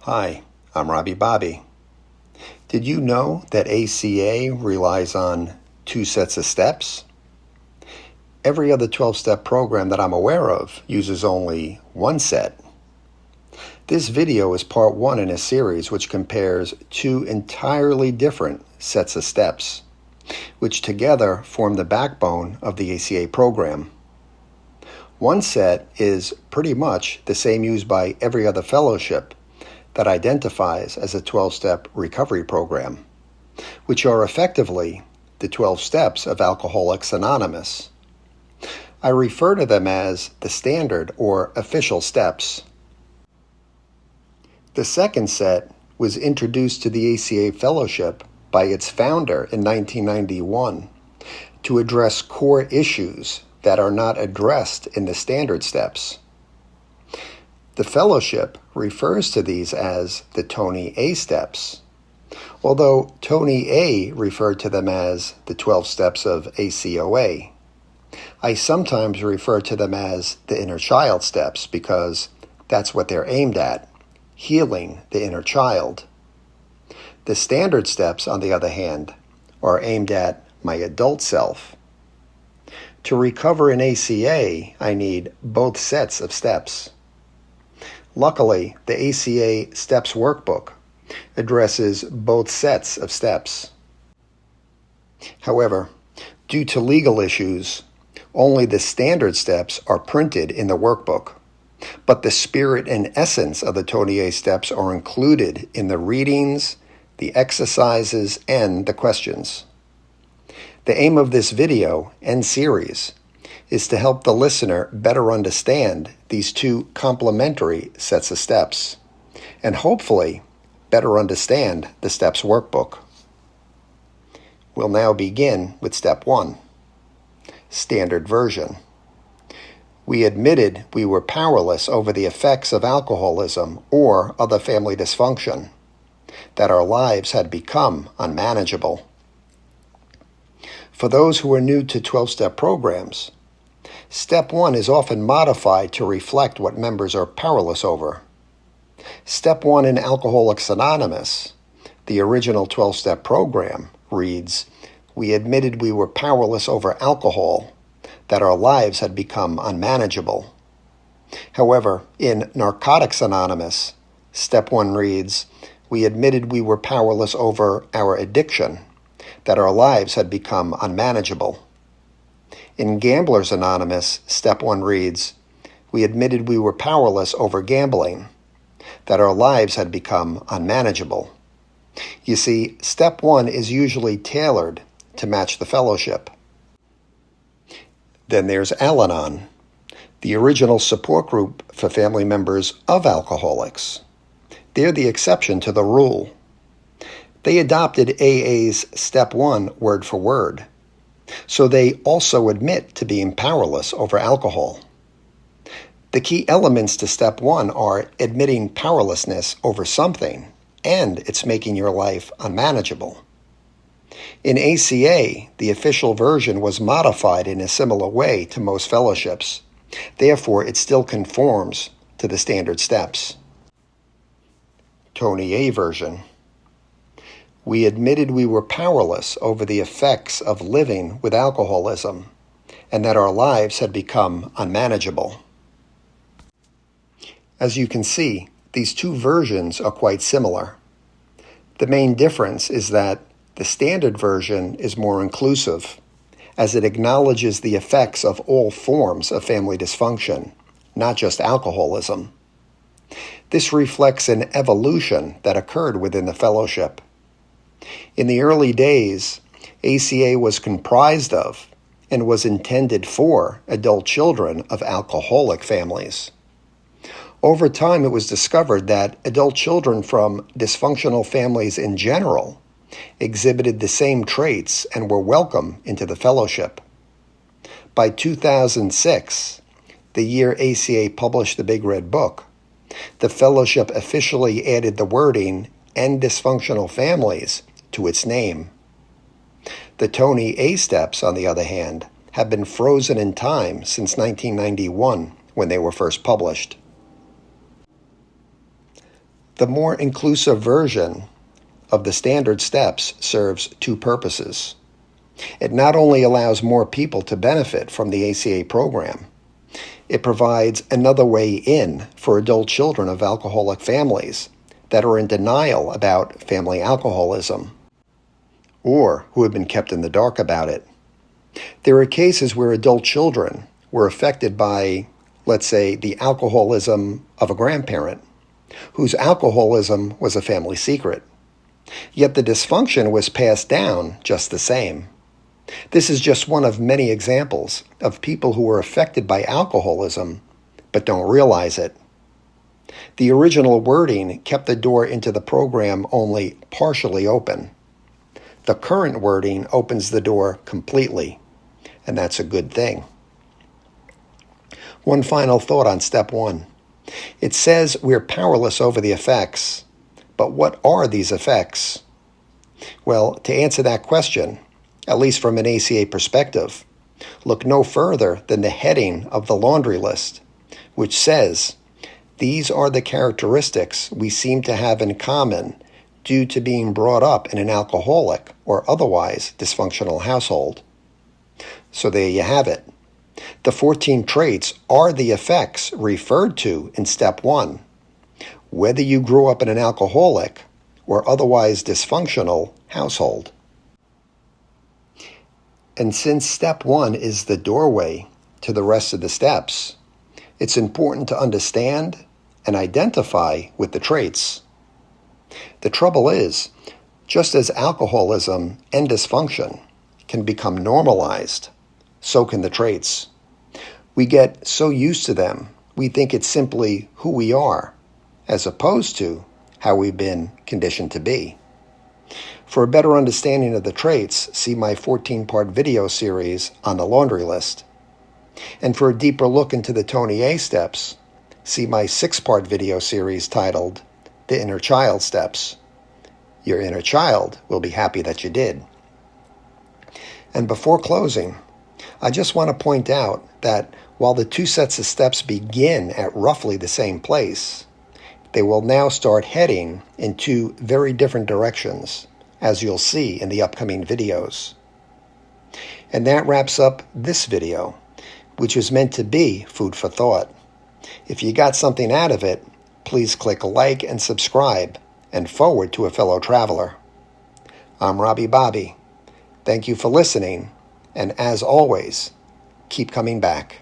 Hi, I'm Robbie Bobby. Did you know that ACA relies on 2 sets of steps? Every other 12-step program that I'm aware of uses only 1 set. This video is part 1 in a series which compares 2 entirely different sets of steps, which together form the backbone of the ACA program. One set is pretty much the same used by every other fellowship that identifies as a 12-step recovery program, which are effectively the 12 steps of Alcoholics Anonymous. I refer to them as the standard or official steps. The second set was introduced to the ACA Fellowship by its founder in 1991 to address core issues that are not addressed in the standard steps. The fellowship refers to these as the Tony A steps, although Tony A referred to them as the 12 steps of ACoA. I sometimes refer to them as the inner child steps because that's what they're aimed at, healing the inner child. The standard steps, on the other hand, are aimed at my adult self. To recover in ACA, I need both sets of steps. Luckily, the ACA Steps Workbook addresses both sets of steps. However, due to legal issues, only the standard steps are printed in the workbook, but the spirit and essence of the Tony A steps are included in the readings, the exercises, and the questions. The aim of this video and series is to help the listener better understand these 2 complementary sets of steps, and hopefully better understand the steps workbook. We'll now begin with step 1, standard version. We admitted we were powerless over the effects of alcoholism or other family dysfunction, that our lives had become unmanageable. For those who are new to 12-step programs, Step 1 is often modified to reflect what members are powerless over. Step 1 in Alcoholics Anonymous, the original 12-step program, reads, "We admitted we were powerless over alcohol, that our lives had become unmanageable." However, in Narcotics Anonymous, Step 1 reads, "We admitted we were powerless over our addiction, that our lives had become unmanageable." In Gamblers Anonymous, Step 1 reads, "We admitted we were powerless over gambling, that our lives had become unmanageable." You see, Step 1 is usually tailored to match the fellowship. Then there's Al-Anon, the original support group for family members of alcoholics. They're the exception to the rule. They adopted AA's Step 1 word for word, so they also admit to being powerless over alcohol. The key elements to Step 1 are admitting powerlessness over something, and it's making your life unmanageable. In ACA, the official version was modified in a similar way to most fellowships. Therefore, it still conforms to the standard steps. Tony A version. We admitted we were powerless over the effects of living with alcoholism, and that our lives had become unmanageable. As you can see, these 2 versions are quite similar. The main difference is that the standard version is more inclusive, as it acknowledges the effects of all forms of family dysfunction, not just alcoholism. This reflects an evolution that occurred within the fellowship. In the early days, ACA was comprised of and was intended for adult children of alcoholic families. Over time, it was discovered that adult children from dysfunctional families in general exhibited the same traits and were welcome into the fellowship. By 2006, the year ACA published the Big Red Book, the fellowship officially added the wording "and dysfunctional families" to its name. The Tony A steps, on the other hand, have been frozen in time since 1991, when they were first published. The more inclusive version of the standard steps serves two purposes. It not only allows more people to benefit from the ACA program, it provides another way in for adult children of alcoholic families that are in denial about family alcoholism or who have been kept in the dark about it. There are cases where adult children were affected by, let's say, the alcoholism of a grandparent whose alcoholism was a family secret. Yet the dysfunction was passed down just the same. This is just one of many examples of people who were affected by alcoholism but don't realize it. The original wording kept the door into the program only partially open. The current wording opens the door completely, and that's a good thing. One final thought on step 1. It says we're powerless over the effects, but what are these effects? Well, to answer that question, at least from an ACA perspective, look no further than the heading of the laundry list, which says, these are the characteristics we seem to have in common due to being brought up in an alcoholic or otherwise dysfunctional household. So there you have it. The 14 traits are the effects referred to in step 1, whether you grew up in an alcoholic or otherwise dysfunctional household. And since step 1 is the doorway to the rest of the steps, it's important to understand and identify with the traits. The trouble is, just as alcoholism and dysfunction can become normalized, so can the traits. We get so used to them, we think it's simply who we are, as opposed to how we've been conditioned to be. For a better understanding of the traits, see my 14-part video series on the laundry list. And for a deeper look into the Tony A steps, see my 6-part video series titled The Inner Child Steps. Your inner child will be happy that you did. And before closing, I just want to point out that while the 2 sets of steps begin at roughly the same place, they will now start heading in 2 very different directions, as you'll see in the upcoming videos. And that wraps up this video, which was meant to be food for thought. If you got something out of it, please click like and subscribe and forward to a fellow traveler. I'm Robbie Bobby. Thank you for listening, and as always, keep coming back.